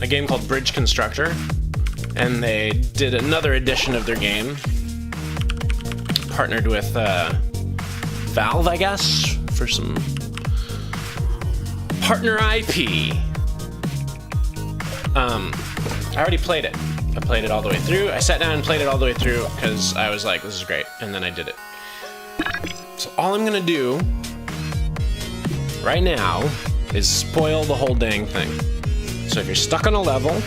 a game called Bridge Constructor, and they did another edition of their game, partnered with Valve, I guess, for some partner IP. I already played it. I played it all the way through. I sat down and played it all the way through because I was like, this is great, and then I did it. So all I'm gonna do right now is spoil the whole dang thing. So if you're stuck on a level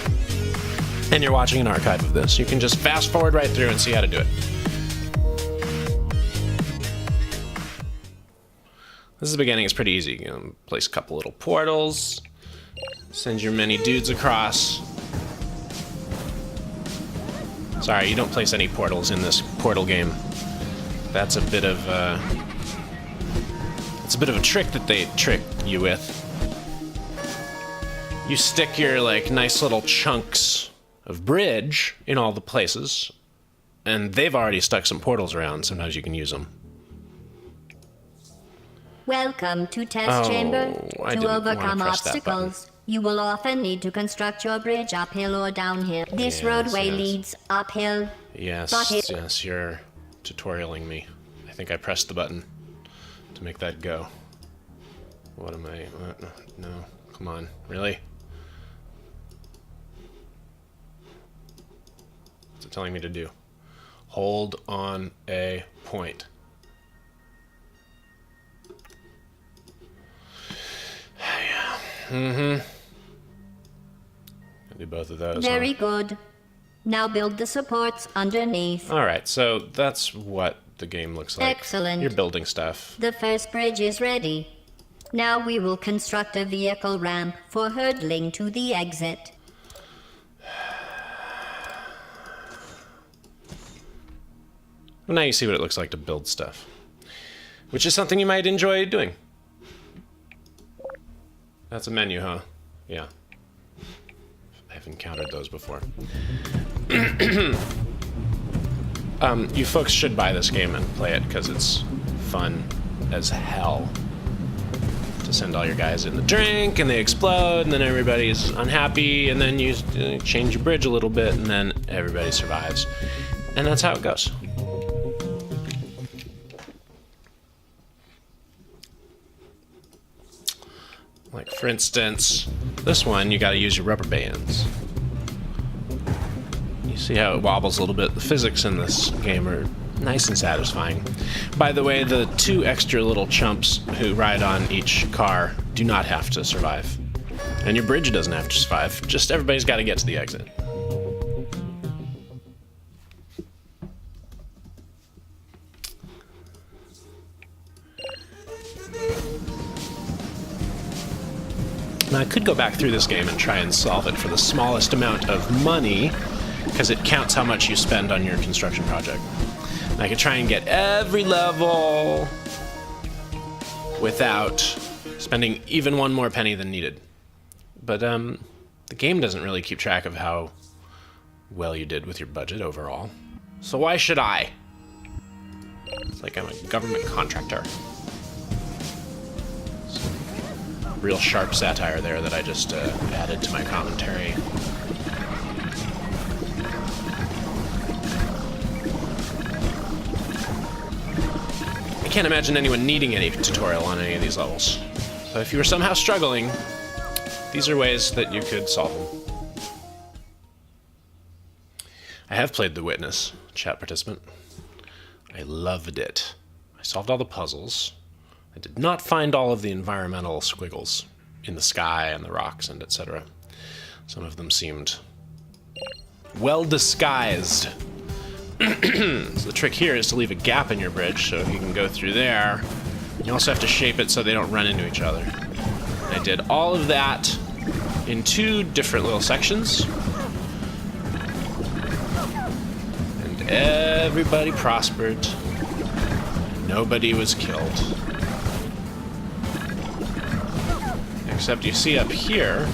and you're watching an archive of this, you can just fast forward right through and see how to do it. This is the beginning. It's pretty easy. You know, place a couple little portals, send your many dudes across. Sorry, you don't place any portals in this portal game. That's a bit of it's a bit of a trick that they trick you with. You stick your like nice little chunks of bridge in all the places, and they've already stuck some portals around. Sometimes you can use them. Welcome to Test Chamber. To overcome obstacles, you will often need to construct your bridge uphill or downhill. This roadway leads uphill. Yes, yes, you're tutorialing me. I think I pressed the button to make that go. What am I? No, come on, really? What's it telling me to do? Hold on a point. Mm-hmm. I'll do both of those. Very good. Now build the supports underneath. Alright, so that's what the game looks like. Excellent. You're building stuff. The first bridge is ready. Now we will construct a vehicle ramp for hurdling to the exit. Well, now you see what it looks like to build stuff, which is something you might enjoy doing. That's a menu, huh? Yeah. I've encountered those before. You folks should buy this game and play it because it's fun as hell. To send all your guys in the drink and they explode and then everybody's unhappy and then you change your bridge a little bit and then everybody survives. And that's how it goes. Like, for instance, this one, you gotta use your rubber bands. You see how it wobbles a little bit? The physics in this game are nice and satisfying. By the way, the 2 extra little chumps who ride on each car do not have to survive. And your bridge doesn't have to survive. Just everybody's gotta get to the exit. Now, I could go back through this game and try and solve it for the smallest amount of money, because it counts how much you spend on your construction project. And I could try and get every level without spending even one more penny than needed. But the game doesn't really keep track of how well you did with your budget overall. So why should I? It's like I'm a government contractor. Real sharp satire there that I just added to my commentary. I can't imagine anyone needing any tutorial on any of these levels. But if you were somehow struggling, these are ways that you could solve them. I have played The Witness, chat participant. I loved it. I solved all the puzzles. I did not find all of the environmental squiggles in the sky and the rocks and etc. Some of them seemed well disguised. So the trick here is to leave a gap in your bridge, so if you can go through there, you also have to shape it so they don't run into each other. And I did all of that in 2 different little sections. And everybody prospered. Nobody was killed. Except you see up here,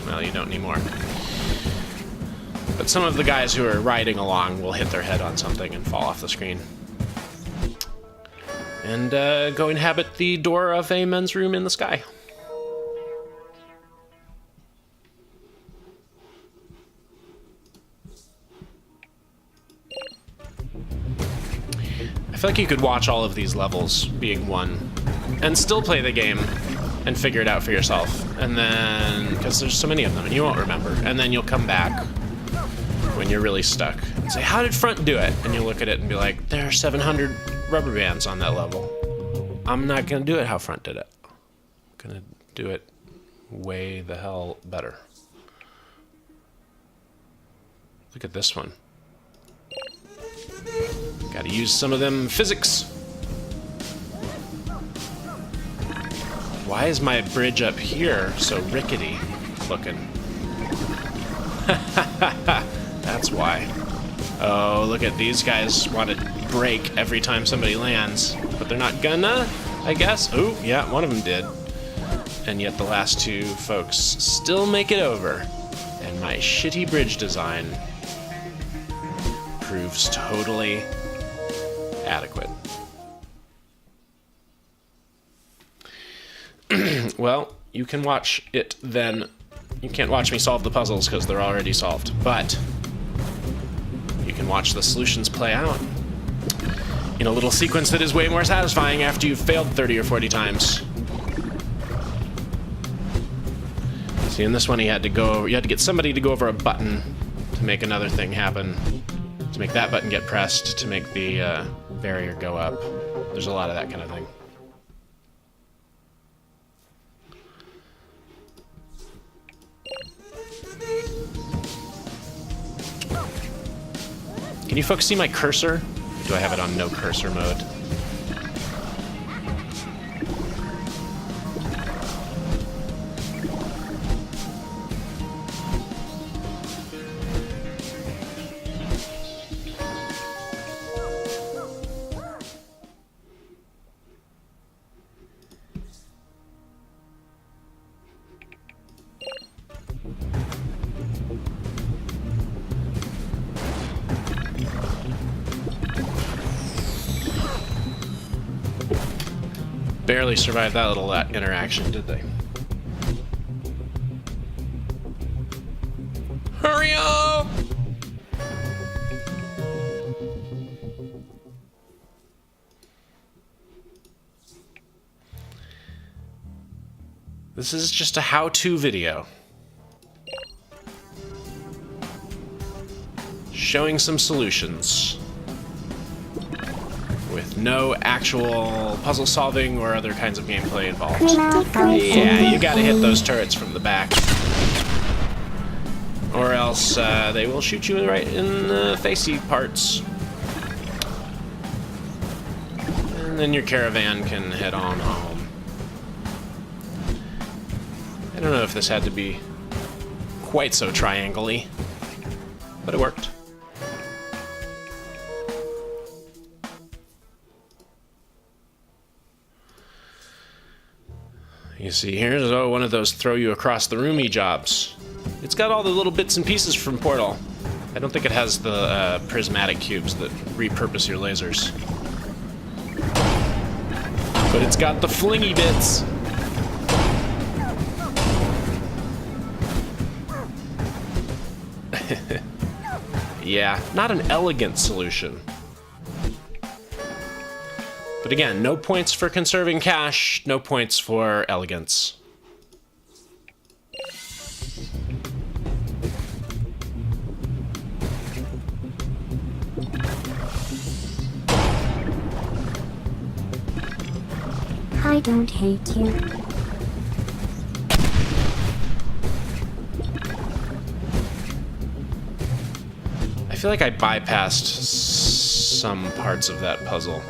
well, you don't need more. But some of the guys who are riding along will hit their head on something and fall off the screen. And go inhabit the door of a men's room in the sky. feel like you could watch all of these levels being one and still play the game and figure it out for yourself. And then, because there's so many of them and you won't remember. And then you'll come back when you're really stuck and say, how did Front do it? And you'll look at it and be like, there are 700 rubber bands on that level. I'm not going to do it how Front did it. I'm going to do it way the hell better. Look at this one. Gotta use some of them physics. Why is my bridge up here so rickety looking? That's why. Oh, look at these guys want to break every time somebody lands, but they're not gonna, I guess. Oh, yeah, one of them did. And yet the last two folks still make it over. And my shitty bridge design proves totally adequate. Well, you can watch it then. You can't watch me solve the puzzles because they're already solved, but you can watch the solutions play out in a little sequence that is way more satisfying after you've failed 30 or 40 times. See, in this one you had to get somebody to go over a button to make another thing happen, to make that button get pressed, to make the barrier go up. There's a lot of that kind of thing. Can you folks see my cursor? Do I have it on no cursor mode? Barely survived that little interaction, did they? Hurry up! This is just a how-to video. Showing some solutions. With no actual puzzle solving or other kinds of gameplay involved. Yeah, you gotta hit those turrets from the back. Or else they will shoot you right in the facey parts. And then your caravan can head on home. I don't know if this had to be quite so triangle-y, but it worked. You see, here's one of those throw you across the roomy jobs. It's got all the little bits and pieces from Portal. I don't think it has the prismatic cubes that repurpose your lasers. But it's got the flingy bits. Yeah, not an elegant solution. But again, no points for conserving cash, no points for elegance. I don't hate you. I feel like I bypassed some parts of that puzzle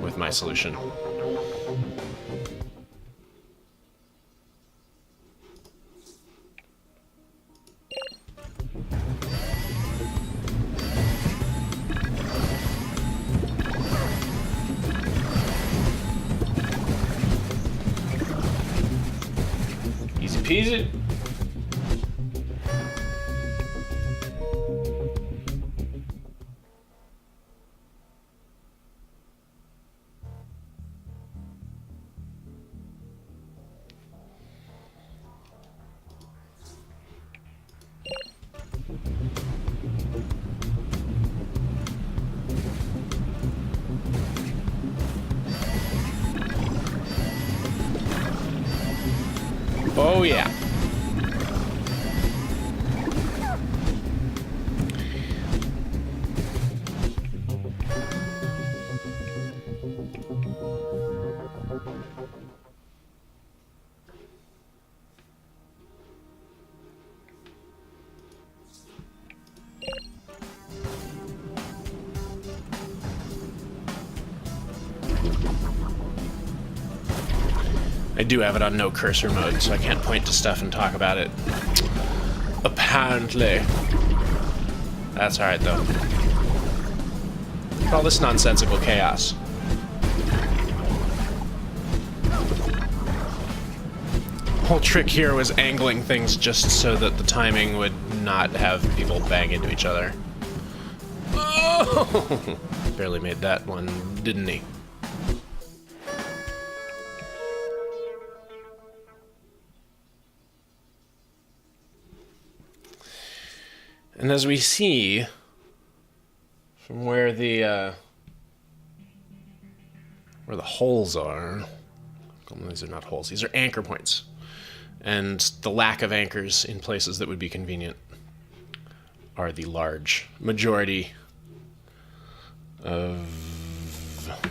with my solution. Easy peasy. Oh, yeah. I do have it on no cursor mode, so I can't point to stuff and talk about it. Apparently. That's alright, though. All this nonsensical chaos. Whole trick here was angling things just so that the timing would not have people bang into each other. Oh! Barely made that one, didn't he? And as we see from where the holes are, these are not holes, these are anchor points, and the lack of anchors in places that would be convenient are the large majority of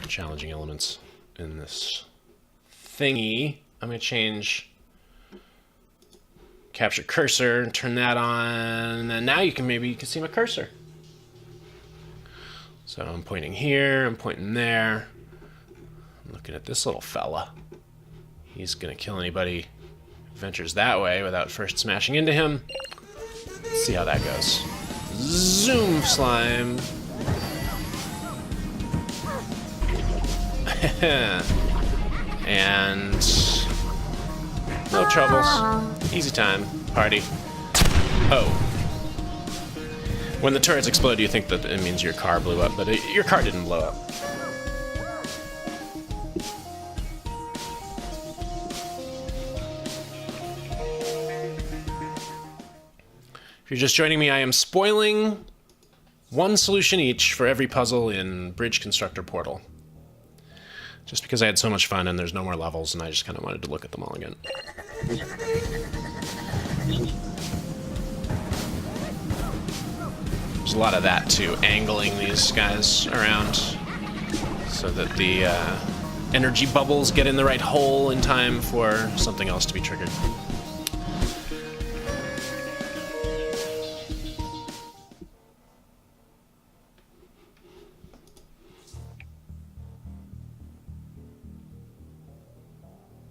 challenging elements in this thingy. I'm going to change capture cursor and turn that on, and now you can see my cursor. So I'm pointing here, I'm pointing there. I'm looking at this little fella. He's gonna kill anybody who ventures that way without first smashing into him. Let's see how that goes. Zoom slime. And no troubles. Easy time. Party. Oh. When the turrets explode, you think that it means your car blew up, but your car didn't blow up. If you're just joining me, I am spoiling one solution each for every puzzle in Bridge Constructor Portal. Just because I had so much fun and there's no more levels, and I just kind of wanted to look at them all again. There's a lot of that too, angling these guys around so that the energy bubbles get in the right hole in time for something else to be triggered.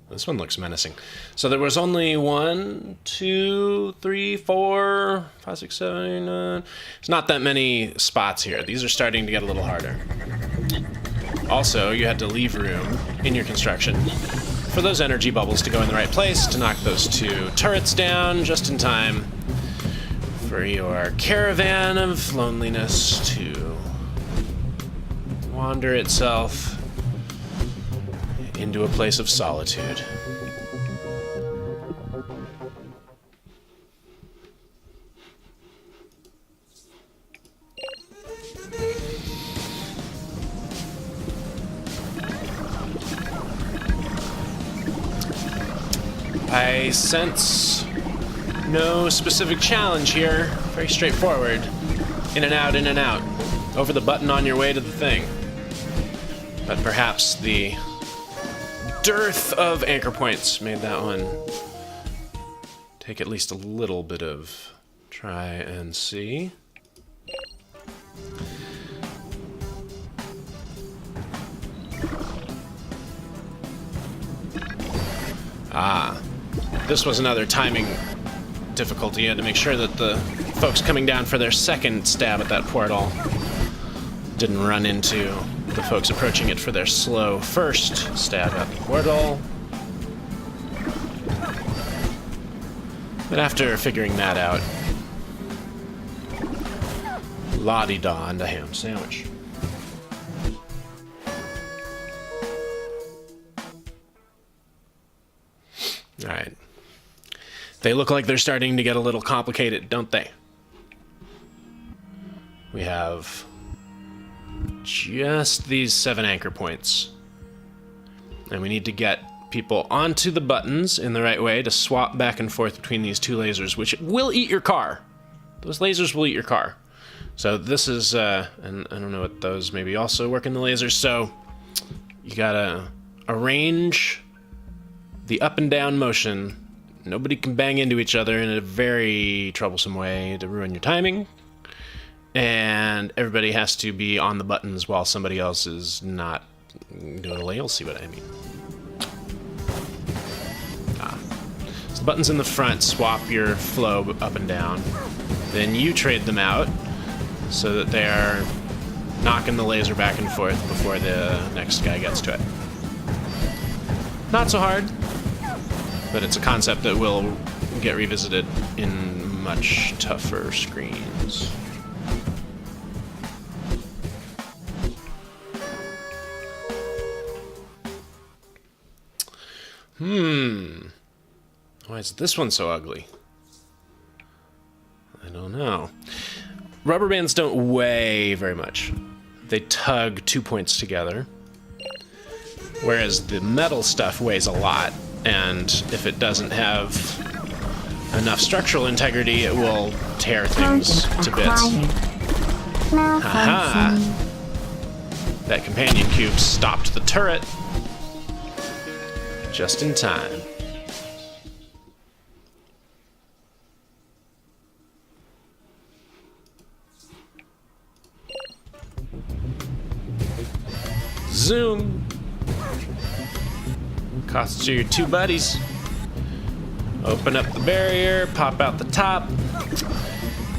This one looks menacing. So there was only 1, 2, 3, 4, 5, 6, 7, 8, 9. There's not that many spots here. These are starting to get a little harder. Also, you had to leave room in your construction for those energy bubbles to go in the right place to knock those 2 turrets down just in time for your caravan of loneliness to wander itself into a place of solitude. I sense no specific challenge here. Very straightforward. In and out, in and out. Over the button on your way to the thing. But perhaps the dearth of anchor points made that one take at least a little bit of try and see. Ah, this was another timing difficulty. You had to make sure that the folks coming down for their second stab at that portal didn't run into the folks approaching it for their slow first stab at the portal. But after figuring that out, la-di-da and a ham sandwich. Alright. They look like they're starting to get a little complicated, don't they? We have just these 7 anchor points. And we need to get people onto the buttons in the right way to swap back and forth between these two lasers, which will eat your car. Those lasers will eat your car. So this is, and I don't know what those maybe also work in the lasers, so you gotta arrange the up and down motion. Nobody can bang into each other in a very troublesome way to ruin your timing. And everybody has to be on the buttons while somebody else is not doing it. You'll see what I mean. So the buttons in the front swap your flow up and down. Then you trade them out so that they're knocking the laser back and forth before the next guy gets to it. Not so hard, but it's a concept that will get revisited in much tougher screens. Why is this one so ugly? I don't know. Rubber bands don't weigh very much. They tug 2 points together. Whereas the metal stuff weighs a lot, and if it doesn't have enough structural integrity, it will tear things to bits. Haha! That companion cube stopped the turret just in time. Zoom! Costs you your two buddies. Open up the barrier, pop out the top,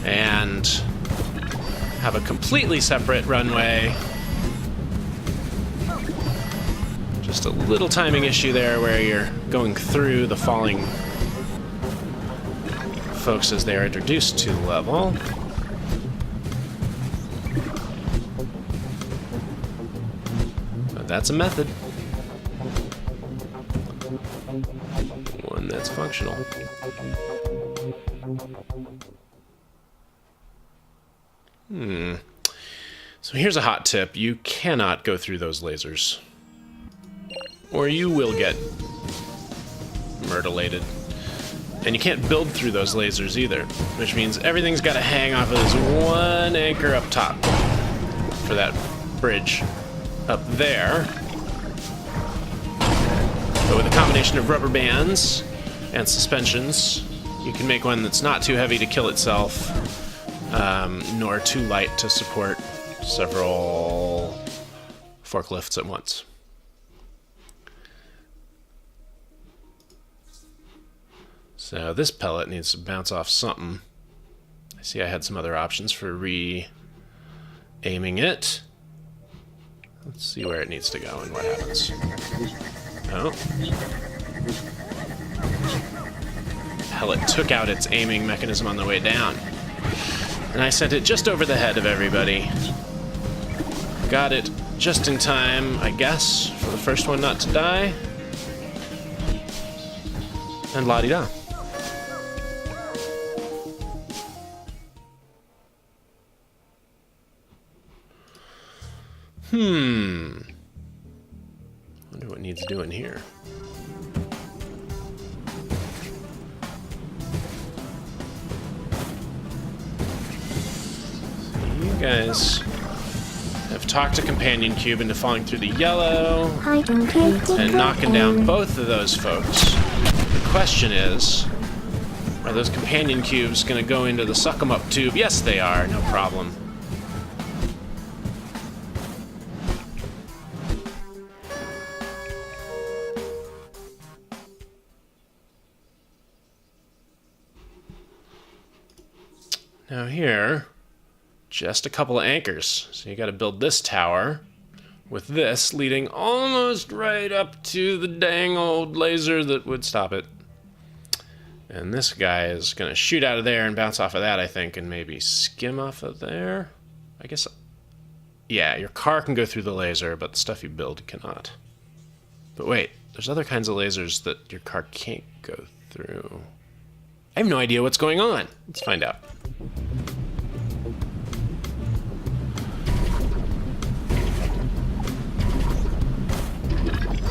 and have a completely separate runway. Just a little timing issue there where you're going through the falling folks as they are introduced to the level. But that's a method. One that's functional. So here's a hot tip. You cannot go through those lasers, or you will get myrtleated. And you can't build through those lasers either, which means everything's got to hang off of this one anchor up top for that bridge up there. But with a combination of rubber bands and suspensions, you can make one that's not too heavy to kill itself, nor too light to support several forklifts at once. So this pellet needs to bounce off something. I see I had some other options for re-aiming it. Let's see where it needs to go and what happens. Oh. Pellet took out its aiming mechanism on the way down. And I sent it just over the head of everybody. Got it just in time, I guess, for the first one not to die. And la-di-da. Wonder what needs doing here. So you guys have talked a companion cube into falling through the yellow and knocking down both of those folks. The question is, are those companion cubes going to go into the suck-em-up tube? Yes, they are. No problem. Now here, just a couple of anchors. So you got to build this tower with this leading almost right up to the dang old laser that would stop it. And this guy is going to shoot out of there and bounce off of that, I think, and maybe skim off of there. I guess, yeah, your car can go through the laser, but the stuff you build cannot. But wait, there's other kinds of lasers that your car can't go through. I have no idea what's going on. Let's find out.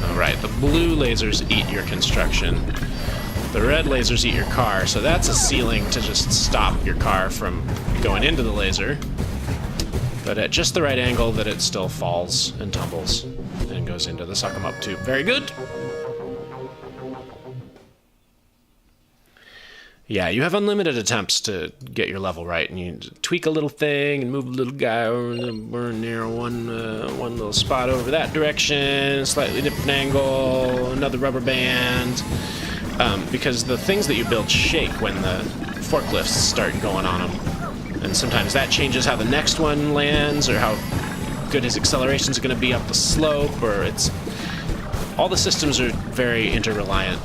Alright, the blue lasers eat your construction. The red lasers eat your car, so that's a ceiling to just stop your car from going into the laser. But at just the right angle that it still falls and tumbles and goes into the suck 'em up tube. Very good. Yeah, you have unlimited attempts to get your level right, and you tweak a little thing and move a little guy over near one little spot over that direction, slightly different angle, another rubber band, because the things that you build shake when the forklifts start going on them, and sometimes that changes how the next one lands or how good his acceleration is going to be up the slope, or it's all the systems are very interreliant.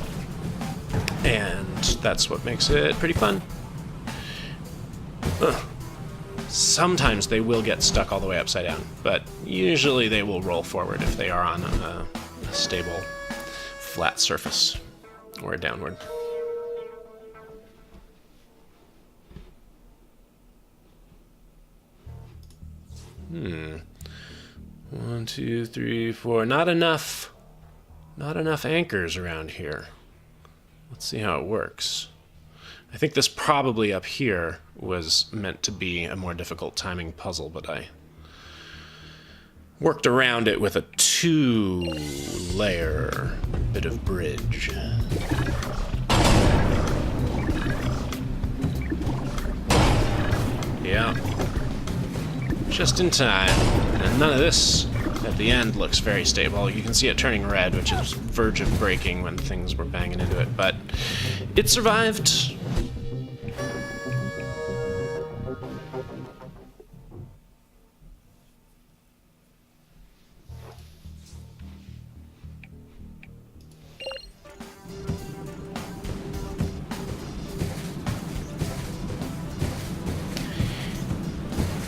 And that's what makes it pretty fun. Sometimes they will get stuck all the way upside down, but usually they will roll forward if they are on a stable, flat surface or downward. One, two, three, four. Not enough anchors around here. Let's see how it works. I think this probably up here was meant to be a more difficult timing puzzle, but I worked around it with a 2-layer bit of bridge. Yeah. Just in time. And none of this at the end looks very stable. You can see it turning red, which is verge of breaking when things were banging into it, but it survived.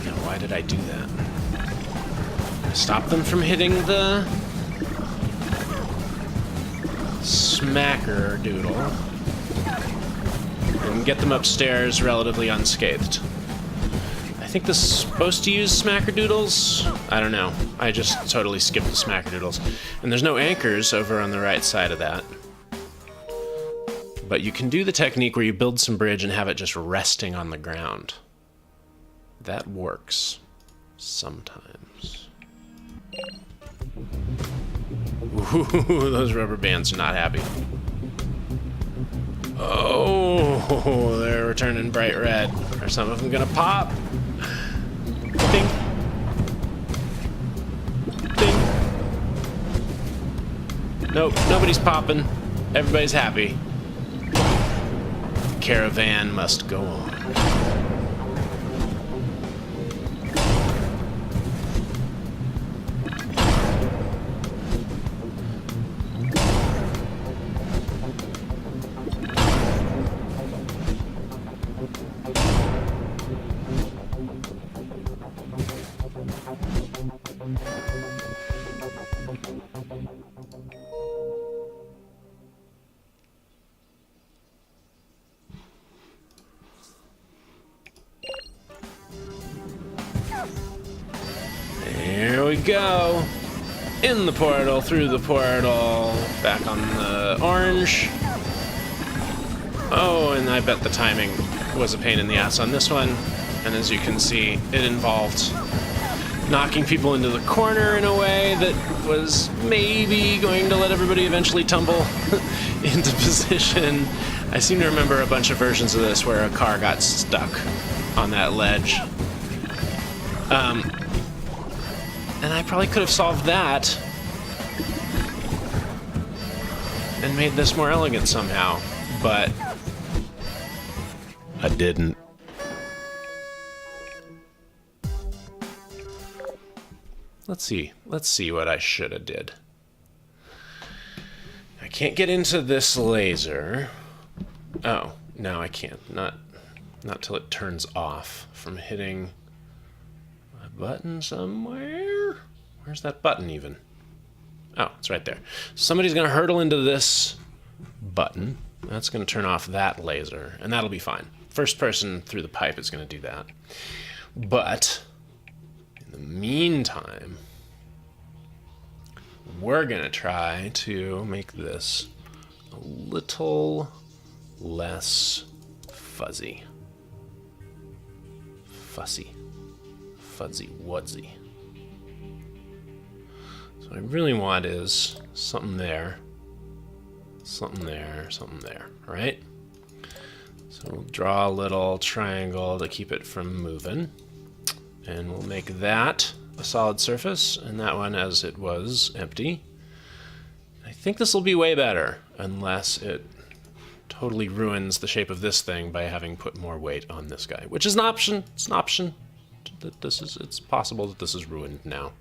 Now, why did I do that? Stop them from hitting the smacker doodle and get them upstairs relatively unscathed. I think this is supposed to use smacker doodles. I don't know. I just totally skipped the smacker doodles. And there's no anchors over on the right side of that. But you can do the technique where you build some bridge and have it just resting on the ground. That works sometimes. Ooh, those rubber bands are not happy. Oh, they're turning bright red. Are some of them gonna pop? Ding. Ding. Nope, nobody's popping. Everybody's happy. The caravan must go on. Here we go. In the portal, through the portal, back on the orange. Oh, and I bet the timing was a pain in the ass on this one. And as you can see, it involved knocking people into the corner in a way that was maybe going to let everybody eventually tumble into position. I seem to remember a bunch of versions of this where a car got stuck on that ledge. And I probably could have solved that and made this more elegant somehow, but I didn't. Let's see what I should have did. I can't get into this laser. Oh, no, I can't. Not till it turns off from hitting a button somewhere. Where's that button even? Oh, it's right there. Somebody's going to hurtle into this button. That's going to turn off that laser, and that'll be fine. First person through the pipe is going to do that. But in the meantime, we're gonna try to make this a little less fuzzy. Fussy. Fuzzy wuzzy. So what I really want is something there, something there, something there, right? So we'll draw a little triangle to keep it from moving. And we'll make that a solid surface, and that one, as it was, empty. I think this will be way better, unless it totally ruins the shape of this thing by having put more weight on this guy, which is an option. It's an option. It's possible that this is ruined now.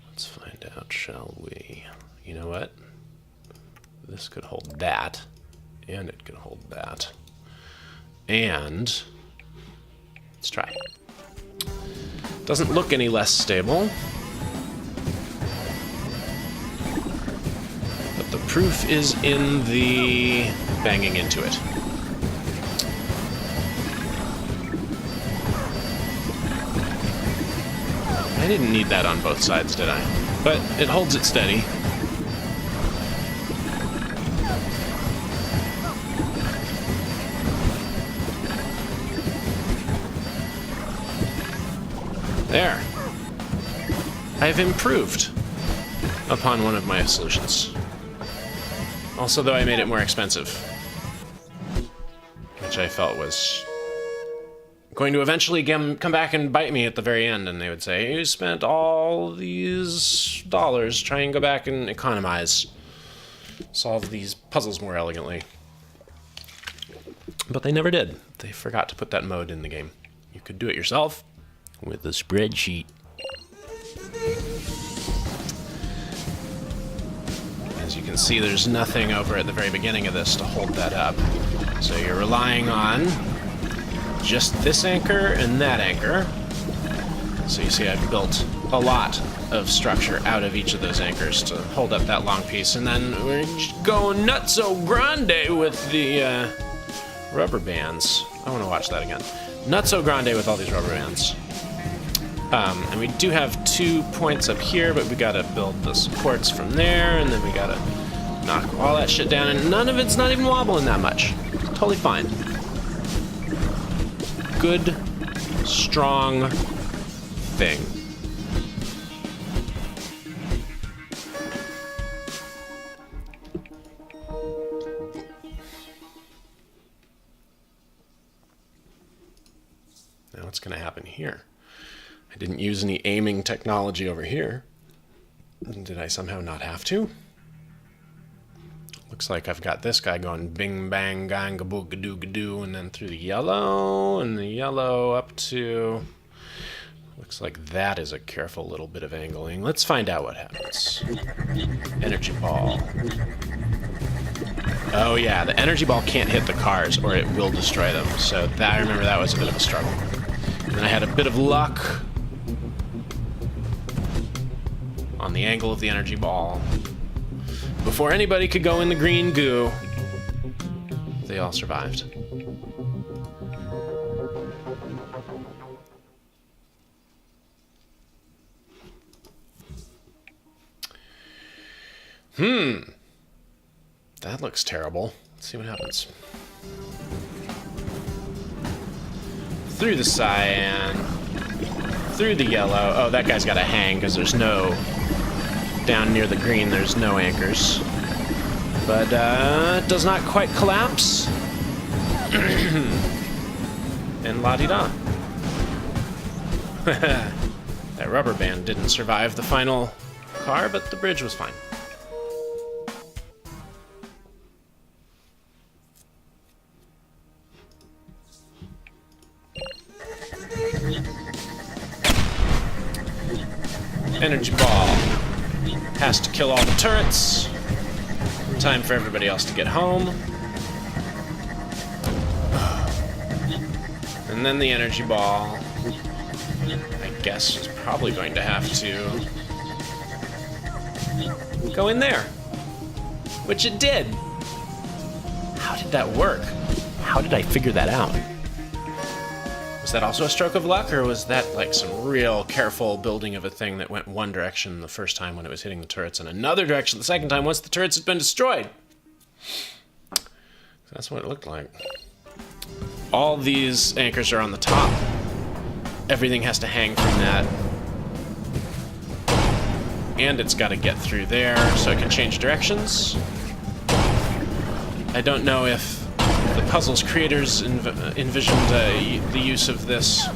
Let's find out, shall we? You know what? This could hold that, and it could hold that. And let's try. Doesn't look any less stable. But the proof is in the banging into it. I didn't need that on both sides, did I? But it holds it steady. There. I've improved upon one of my solutions. Also, though, I made it more expensive, which I felt was going to eventually come back and bite me at the very end, and they would say, you spent all these dollars trying to go back and economize, solve these puzzles more elegantly. But they never did. They forgot to put that mode in the game. You could do it yourself with a spreadsheet. As you can see, there's nothing over at the very beginning of this to hold that up. So you're relying on just this anchor and that anchor. So you see I've built a lot of structure out of each of those anchors to hold up that long piece. And then we're going nutso grande with the rubber bands. I want to watch that again. Nutso grande with all these rubber bands. And we do have 2 points up here, but we gotta build the supports from there, and then we gotta knock all that shit down, and none of it's not even wobbling that much. Totally fine. Good, strong thing. Now what's gonna happen here? I didn't use any aiming technology over here. Did I somehow not have to? Looks like I've got this guy going bing bang gang gaboo gadoo gadoo, and then through the yellow, and the yellow up to... Looks like that is a careful little bit of angling. Let's find out what happens. Energy ball. Oh yeah, the energy ball can't hit the cars or it will destroy them. So that, I remember that was a bit of a struggle. And then I had a bit of luck on the angle of the energy ball. Before anybody could go in the green goo, they all survived. That looks terrible. Let's see what happens. Through the cyan, through the yellow. Oh, that guy's got to hang because there's no... Down near the green, there's no anchors. But, it does not quite collapse. And la-di-da. That rubber band didn't survive the final car, but the bridge was fine. Energy ball has to kill all the turrets. Time for everybody else to get home. And then the energy ball, I guess, is probably going to have to go in there. Which it did. How did that work? How did I figure that out? Was that also a stroke of luck, or was that like some real careful building of a thing that went one direction the first time when it was hitting the turrets and another direction the second time once the turrets had been destroyed? That's what it looked like. All these anchors are on the top. Everything has to hang from that. And it's got to get through there so it can change directions. I don't know if the puzzle's creators envisioned the use of this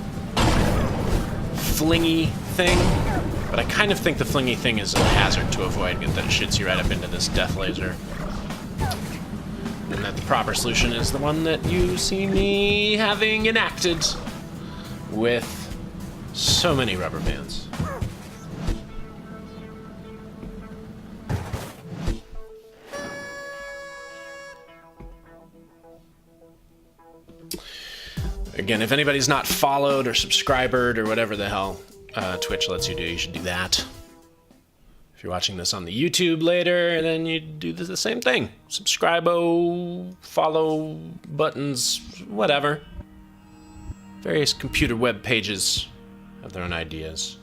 flingy thing, but I kind of think the flingy thing is a hazard to avoid, that it shoots you right up into this death laser. And that the proper solution is the one that you see me having enacted with so many rubber bands. Again, if anybody's not followed or subscribed or whatever the hell Twitch lets you do, you should do that. If you're watching this on the YouTube later, then you do the same thing. Subscribe, follow buttons, whatever. Various computer web pages have their own ideas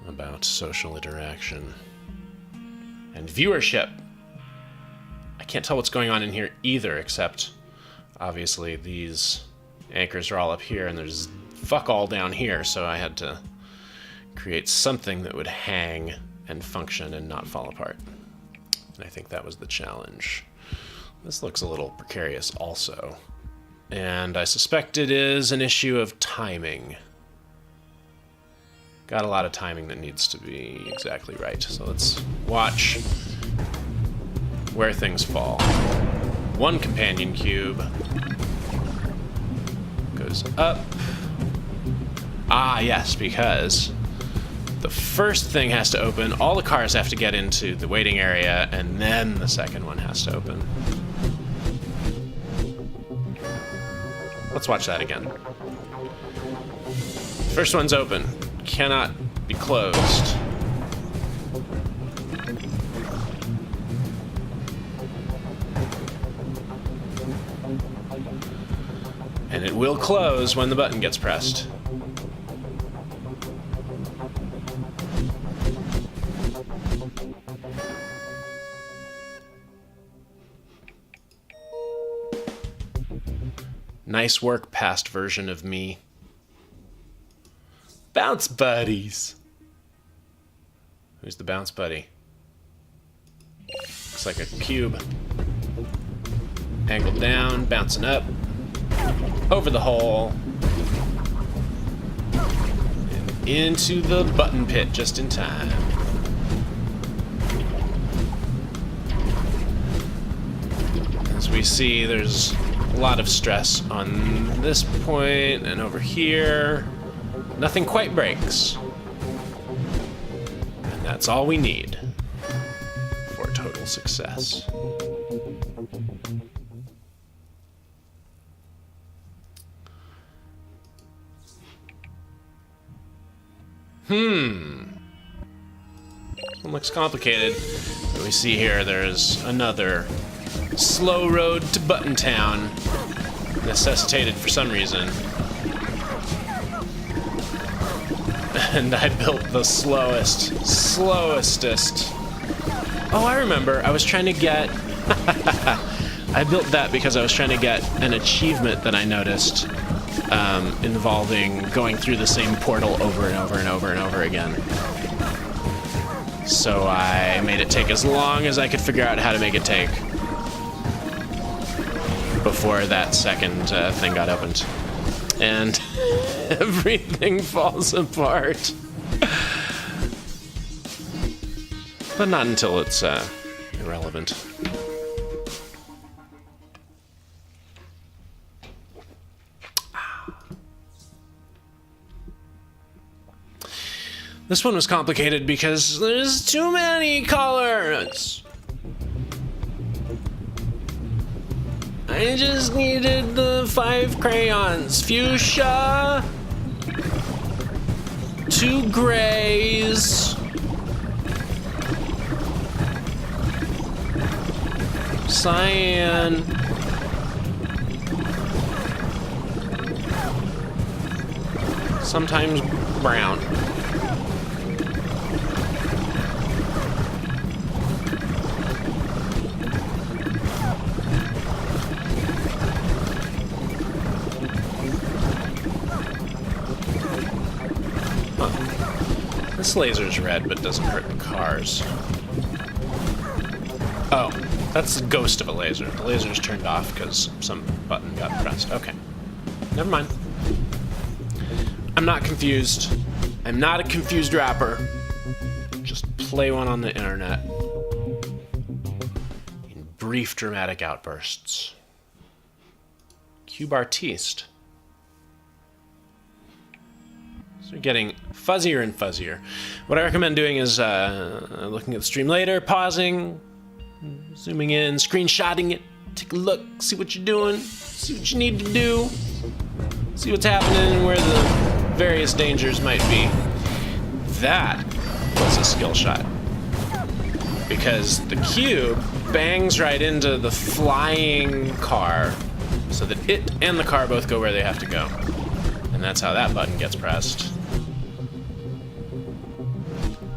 about social interaction and viewership. I can't tell what's going on in here either, except obviously these anchors are all up here and there's fuck all down here, so I had to create something that would hang and function and not fall apart. And I think that was the challenge. This looks a little precarious also. And I suspect it is an issue of timing. Got a lot of timing that needs to be exactly right. So let's watch where things fall. One companion cube goes up. Ah, yes, because the first thing has to open, all the cars have to get into the waiting area, and then the second one has to open. Let's watch that again. First one's open. Cannot be closed. And it will close when the button gets pressed. Nice work, past version of me. Bounce buddies. Who's the bounce buddy? Looks like a cube. Angled down, bouncing up. Over the hole. And into the button pit just in time. As we see, there's a lot of stress on this point and over here. Nothing quite breaks. And that's all we need for total success. It looks complicated. But we see here there's another slow road to Button Town, necessitated for some reason. And I built the slowestest. Oh, I remember. I was trying to get... I built that because I was trying to get an achievement that I noticed involving going through the same portal over and over and over and over again. So I made it take as long as I could figure out how to make it take before that second thing got opened. And everything falls apart. But not until it's irrelevant. This one was complicated because there's too many colors. I just needed the 5 crayons. Fuchsia, 2 grays, cyan, sometimes brown. This laser's red, but doesn't hurt the cars. Oh, that's the ghost of a laser. The laser's turned off because some button got pressed. Okay. Never mind. I'm not confused. I'm not a confused rapper. Just play one on the internet. In brief dramatic outbursts. Cube artiste. So you're getting fuzzier and fuzzier. What I recommend doing is looking at the stream later, pausing, zooming in, screenshotting it, take a look, see what you're doing, see what you need to do, see what's happening and where the various dangers might be. That was a skill shot. Because the cube bangs right into the flying car so that it and the car both go where they have to go. And that's how that button gets pressed.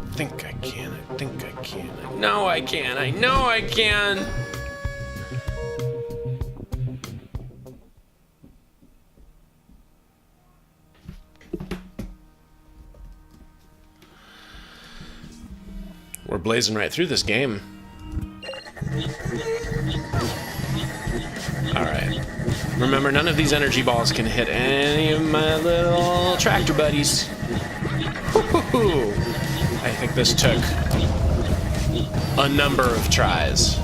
I think I can, I think I can, I know I can, I know I can! We're blazing right through this game. Alright. Remember, none of these energy balls can hit any of my little tractor buddies. Woo-hoo-hoo. I think this took a number of tries.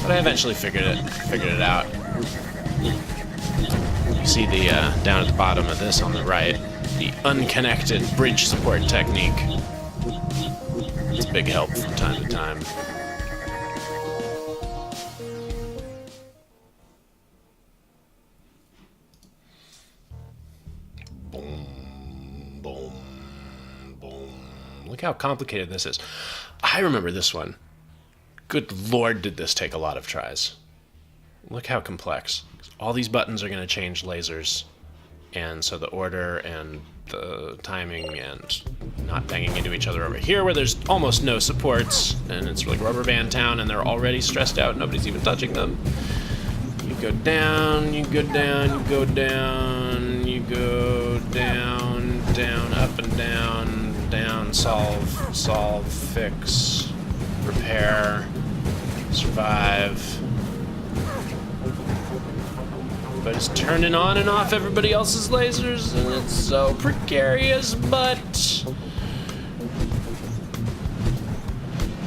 But I eventually figured it out. You see the, down at the bottom of this on the right, the unconnected bridge support technique. It's a big help from time to time. Boom, boom, boom. Look how complicated this is. I remember this one. Good Lord, did this take a lot of tries. Look how complex. All these buttons are going to change lasers. And so the order and the timing and not banging into each other over here where there's almost no supports and it's like rubber band town and they're already stressed out, nobody's even touching them. You go down, you go down, you go down, you go down, down, up and down, down, solve, fix, repair, survive. But it's turning on and off everybody else's lasers, and it's so precarious, but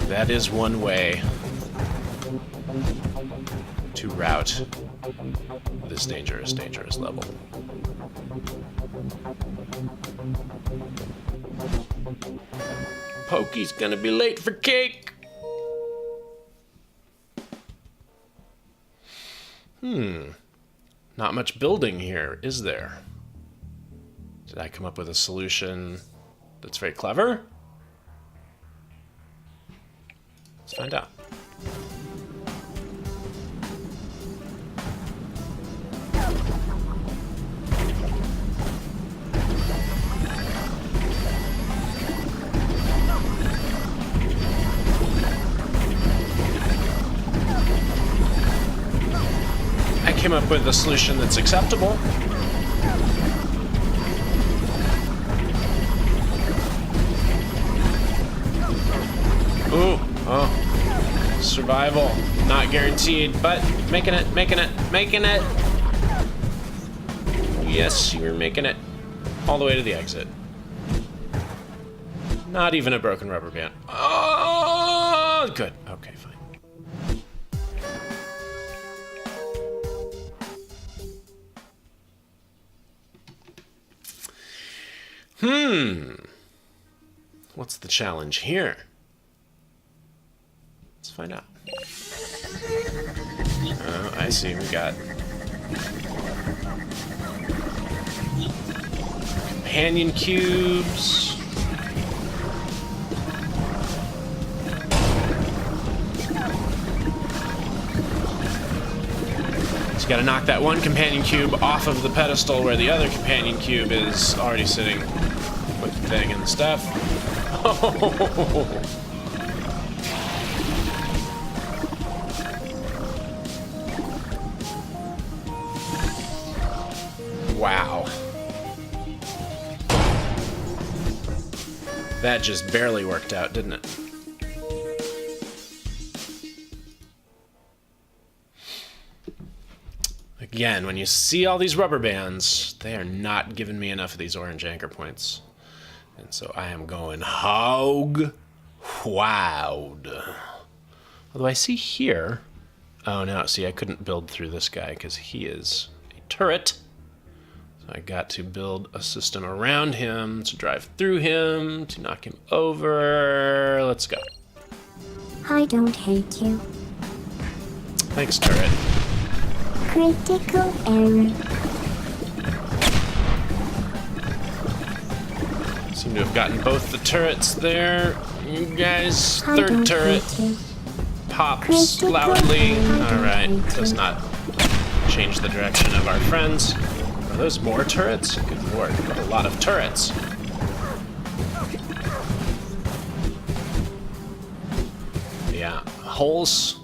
that is one way to route this dangerous level. Pokey's gonna be late for cake! Not much building here, is there? Did I come up with a solution that's very clever? Let's find out. Came up with a solution that's acceptable. Ooh, oh. Survival, not guaranteed, but making it. Yes, you're making it all the way to the exit. Not even a broken rubber band. Oh, good. Okay, fine. What's the challenge here? Let's find out. Oh, I see. We got companion cubes. you gotta knock that one companion cube off of the pedestal where the other companion cube is already sitting with the thing and the stuff. Oh. Wow. That just barely worked out, didn't it? Again, when you see all these rubber bands, they are not giving me enough of these orange anchor points. And so I am going hog wild. Although I see here... Oh, no, see, I couldn't build through this guy because he is a turret. So I got to build a system around him to drive through him, to knock him over. Let's go. I don't hate you. Thanks, turret. Critical error. Seem to have gotten both the turrets there. You guys, third turret pops loudly. Alright, does not change the direction of our friends. Are those more turrets? Good lord, got a lot of turrets. Yeah, holes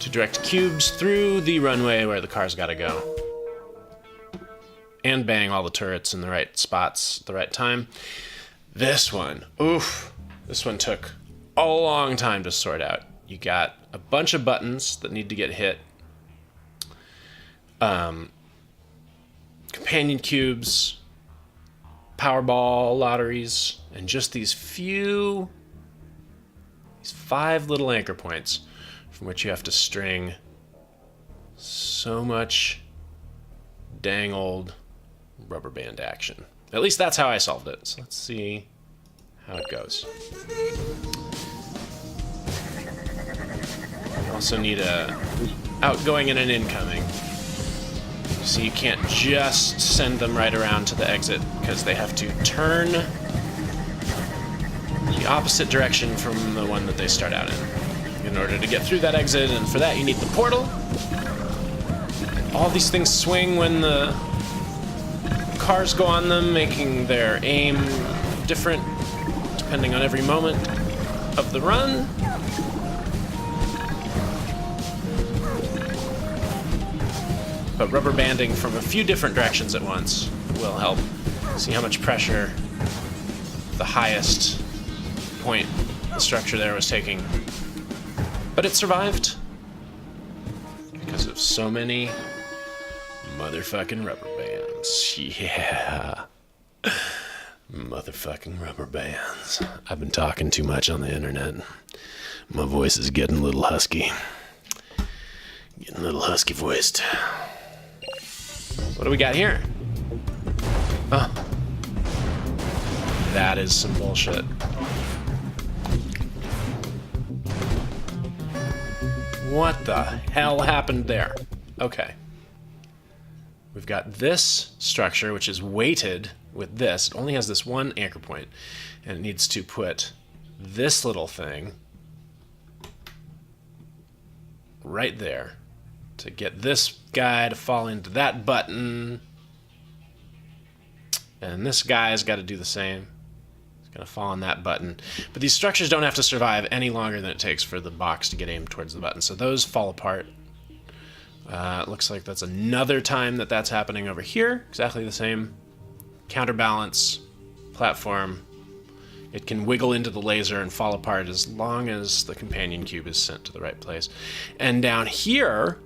to direct cubes through the runway where the car's gotta go. And bang all the turrets in the right spots at the right time. This one, oof, this one took a long time to sort out. You got a bunch of buttons that need to get hit. Companion cubes, Powerball lotteries, and just these 5 little anchor points from which you have to string so much dang old rubber band action. At least that's how I solved it. So let's see how it goes. You also need a outgoing and an incoming. So you can't just send them right around to the exit because they have to turn the opposite direction from the one that they start out in order to get through that exit, and for that you need the portal. All these things swing when the cars go on them, making their aim different depending on every moment of the run. But rubber banding from a few different directions at once will help. See how much pressure the highest point the structure there was taking. But it survived because of so many motherfucking rubber bands. Yeah. Motherfucking rubber bands. I've been talking too much on the internet. My voice is getting a little husky. Getting a little husky voiced. What do we got here? Oh. That is some bullshit. What the hell happened there? Okay. We've got this structure, which is weighted with this. It only has this one anchor point, and it needs to put this little thing right there to get this guy to fall into that button. And this guy's got to do the same. It's going to fall on that button. But these structures don't have to survive any longer than it takes for the box to get aimed towards the button. So those fall apart. It looks like that's another time that that's happening over here. Exactly the same. Counterbalance, platform. It can wiggle into the laser and fall apart as long as the companion cube is sent to the right place. And down here,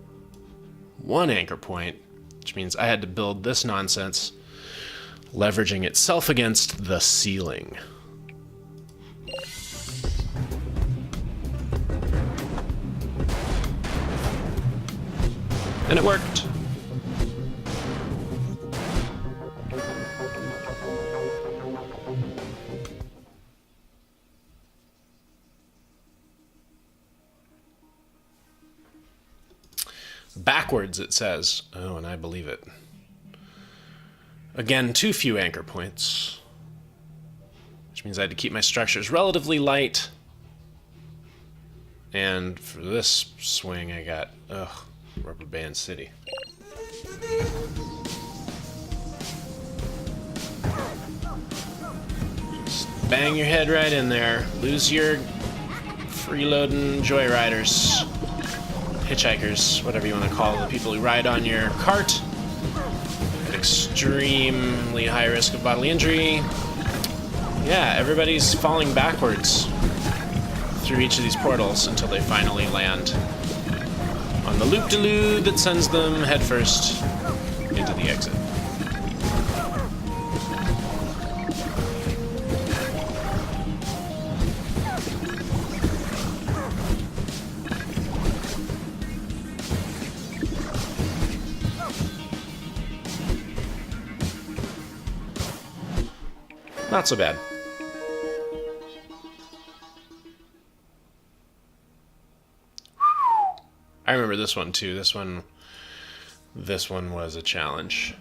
one anchor point, which means I had to build this nonsense, leveraging itself against the ceiling. And it worked. Backwards, it says. Oh, and I believe it. Again, too few anchor points, which means I had to keep my structures relatively light. And for this swing, I got, Rubber Band City. Just bang your head right in there. Lose your freeloading joyriders. Hitchhikers, whatever you want to call the people who ride on your cart. At extremely high risk of bodily injury. Yeah, everybody's falling backwards through each of these portals until they finally land on the loop-de-loo that sends them headfirst into the exit. Not so bad. I remember this one too. This one was a challenge.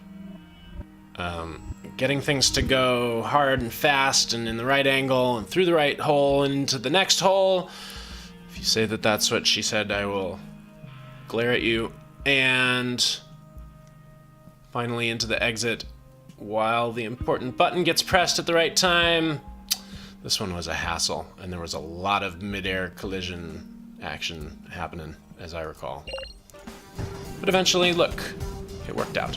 Getting things to go hard and fast and in the right angle and through the right hole and into the next hole. If you say that that's what she said, I will glare at you. And finally into the exit while the important button gets pressed at the right time. This one was a hassle, and there was a lot of mid-air collision action happening, as I recall. But eventually, look, it worked out.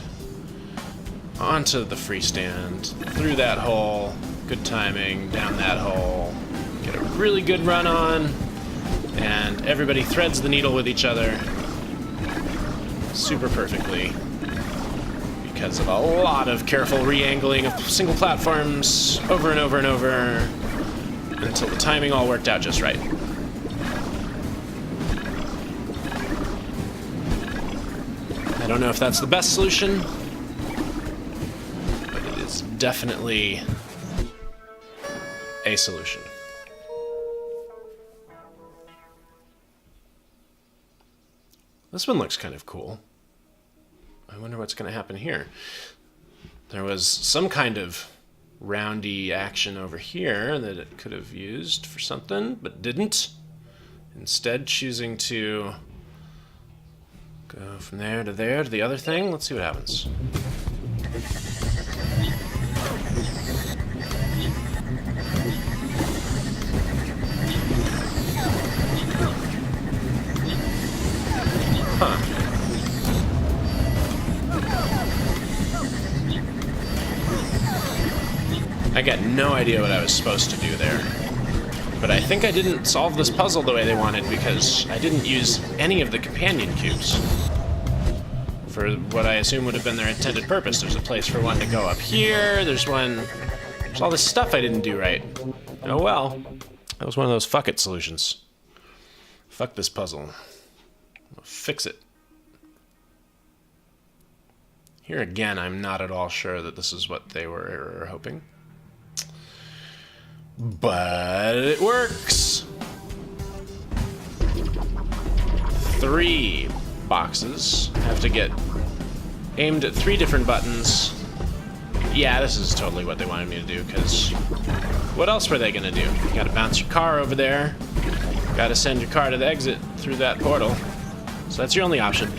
Onto the freestand, through that hole, good timing, down that hole, get a really good run on, and everybody threads the needle with each other super perfectly because of a lot of careful re-angling of single platforms over and over and over until the timing all worked out just right. I don't know if that's the best solution, but it is definitely a solution. This one looks kind of cool. I wonder what's going to happen here. There was some kind of roundy action over here that it could have used for something, but didn't. Instead, choosing to go from there to the other thing. Let's see what happens. Huh. I got no idea what I was supposed to do there. But I think I didn't solve this puzzle the way they wanted because I didn't use any of the companion cubes for what I assume would have been their intended purpose. There's a place for one to go up here. There's all this stuff I didn't do right. Oh well. That was one of those fuck it solutions. Fuck this puzzle. I'll fix it. Here again, I'm not at all sure that this is what they were hoping. But it works! 3 boxes have to get aimed at 3 different buttons. Yeah, this is totally what they wanted me to do, because what else were they gonna do? You gotta bounce your car over there, gotta send your car to the exit through that portal. So that's your only option.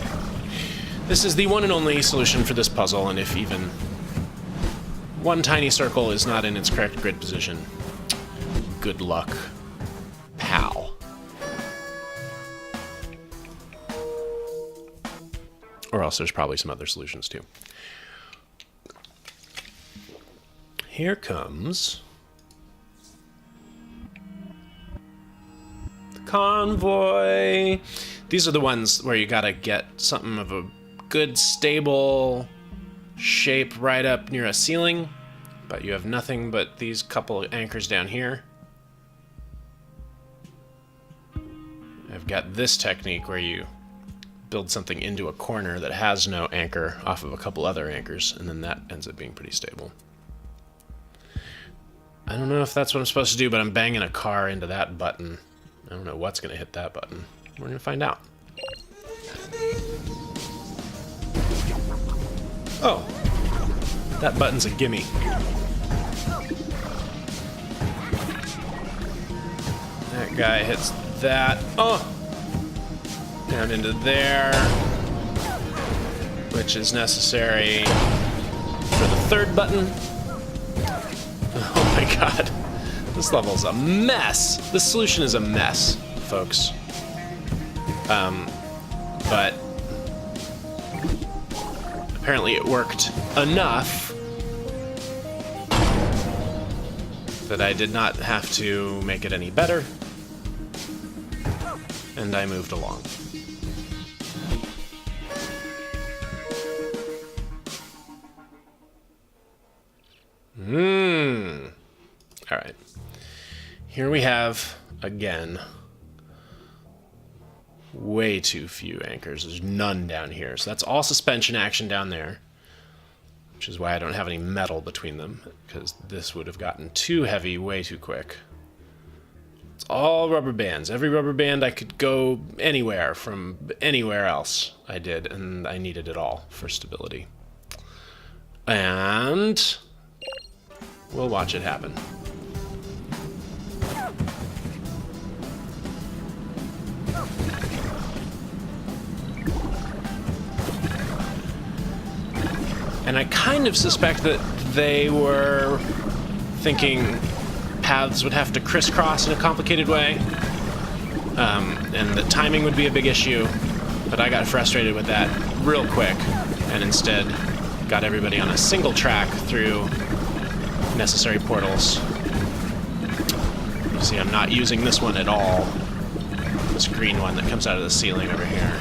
This is the one and only solution for this puzzle, and if even one tiny circle is not in its correct grid position, good luck, pal. Or else there's probably some other solutions too. Here comes the convoy. These are the ones where you gotta get something of a good stable shape right up near a ceiling, but you have nothing but these couple of anchors down here. I've got this technique where you build something into a corner that has no anchor off of a couple other anchors, and then that ends up being pretty stable. I don't know if that's what I'm supposed to do, but I'm banging a car into that button. I don't know what's going to hit that button. We're going to find out. Oh, that button's a gimme. That guy hits that. Oh! Down into there. which is necessary for the third button. Oh my god. This level's a mess. This solution is a mess, folks. But apparently it worked enough that I did not have to make it any better, and I moved along. Alright. Here we have, again, way too few anchors. There's none down here. So that's all suspension action down there, which is why I don't have any metal between them, because this would have gotten too heavy way too quick. It's all rubber bands. Every rubber band I could go anywhere from anywhere else I did, and I needed it all for stability. And we'll watch it happen. And I kind of suspect that they were thinking paths would have to crisscross in a complicated way, and the timing would be a big issue, but I got frustrated with that real quick, and instead got everybody on a single track through necessary portals. You see, I'm not using this one at all, this green one that comes out of the ceiling over here.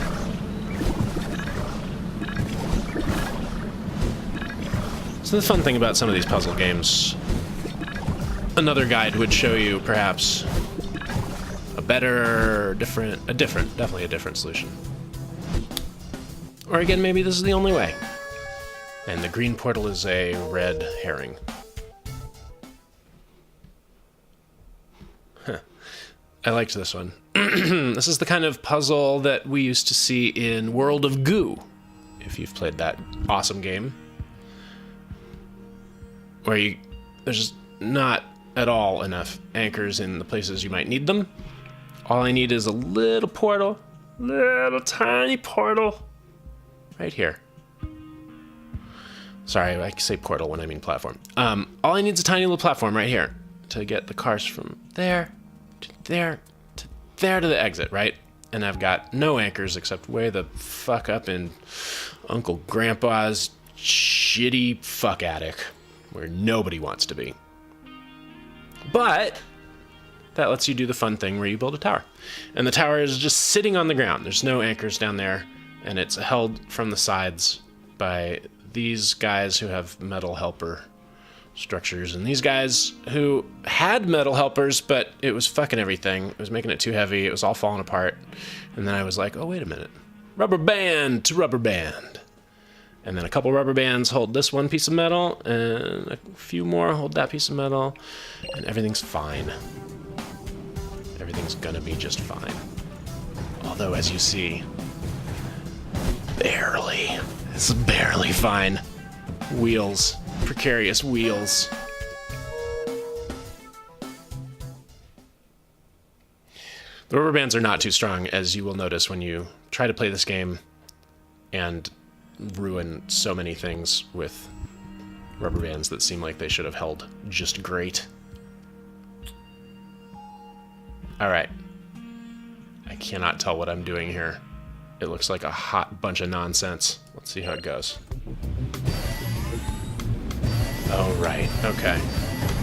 So the fun thing about some of these puzzle games, another guide would show you perhaps a better, definitely a different solution. Or again, maybe this is the only way. And the green portal is a red herring. Huh. I liked this one. This is the kind of puzzle that we used to see in World of Goo, if you've played that awesome game. Where there's not at all enough anchors in the places you might need them. All I need is a little portal, little tiny portal, right here. Sorry, I say portal when I mean platform. All I need is a tiny little platform right here to get the cars from there to there to there to the exit, right? And I've got no anchors except way the fuck up in Uncle Grandpa's shitty fuck attic, where nobody wants to be. But that lets you do the fun thing where you build a tower. And the tower is just sitting on the ground. There's no anchors down there, and it's held from the sides by these guys who have metal helper structures, and these guys who had metal helpers, but it was fucking everything. It was making it too heavy. It was all falling apart. And then I was like, oh, wait a minute. Rubber band to rubber band. And then a couple rubber bands hold this one piece of metal, and a few more hold that piece of metal, and everything's fine. Everything's gonna be just fine. Although, as you see, barely. It's barely fine. Wheels. Precarious wheels. The rubber bands are not too strong, as you will notice when you try to play this game and ruin so many things with rubber bands that seem like they should have held just great. Alright. I cannot tell what I'm doing here. It looks like a hot bunch of nonsense. Let's see how it goes. Oh, right. Okay.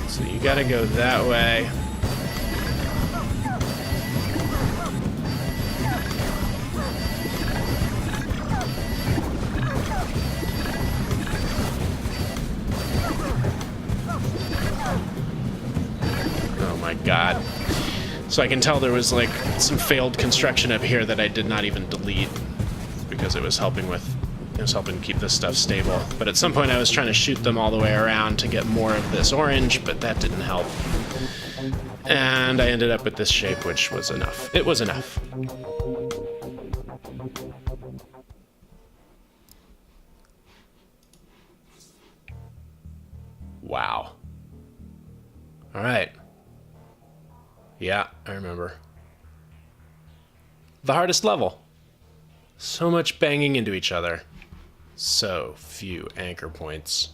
So you gotta go that way. Oh my god. So I can tell there was like some failed construction up here that I did not even delete because it was helping keep this stuff stable. But at some point I was trying to shoot them all the way around to get more of this orange, but that didn't help. And I ended up with this shape, which was enough. It was enough. Wow. All right. Yeah, I remember. The hardest level. So much banging into each other. So few anchor points.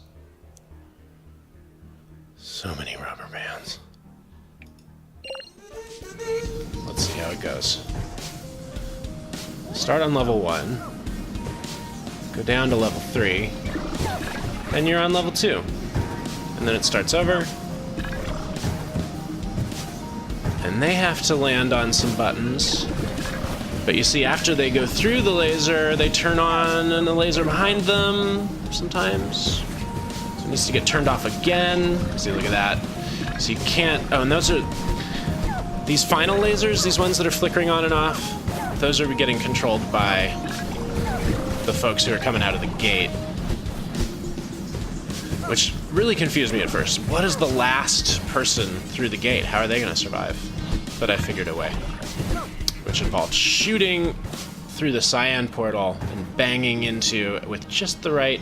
So many rubber bands. Let's see how it goes. Start on level 1. Go down to level 3. Then you're on level 2. And then it starts over. And they have to land on some buttons. But you see, after they go through the laser, they turn on and the laser behind them sometimes. So it needs to get turned off again. See, look at that. So you can't... Oh, and those are... These final lasers, these ones that are flickering on and off, those are getting controlled by the folks who are coming out of the gate. Which really confused me at first. What is the last person through the gate? How are they going to survive? But I figured a way. Which involved shooting through the cyan portal and banging into, with just the right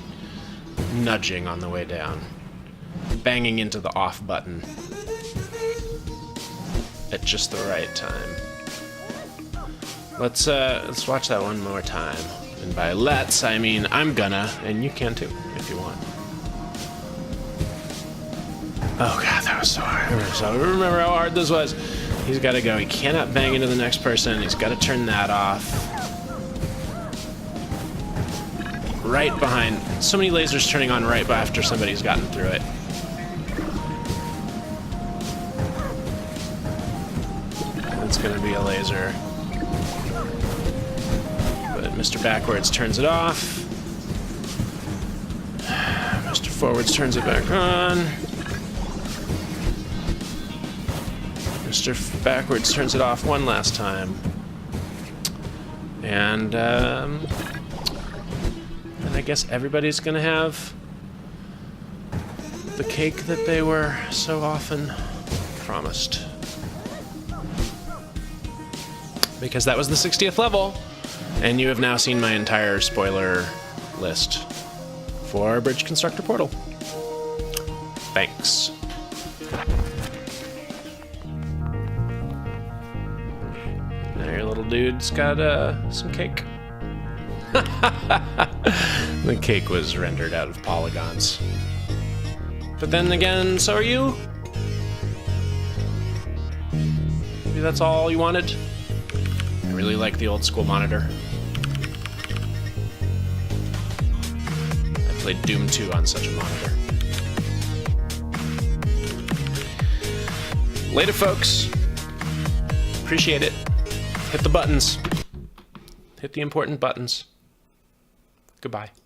nudging on the way down, banging into the off button at just the right time. Let's watch that one more time. And by let's, I mean I'm gonna, and you can too, if you want. Oh god, that was so hard. I remember how hard this was. He's got to go. He cannot bang into the next person. He's got to turn that off. Right behind. So many lasers turning on right after somebody's gotten through it. It's going to be a laser. But Mr. Backwards turns it off. Mr. Forwards turns it back on. Mr. Backwards turns it off one last time. And I guess everybody's gonna have the cake that they were so often promised. Because that was the 60th level, and you have now seen my entire spoiler list for Bridge Constructor Portal. Thanks. Your little dude's got some cake. The cake was rendered out of polygons. But then again, so are you? Maybe that's all you wanted? I really like the old school monitor. I played Doom 2 on such a monitor. Later, folks. Appreciate it. Hit the buttons. Hit the important buttons. Goodbye.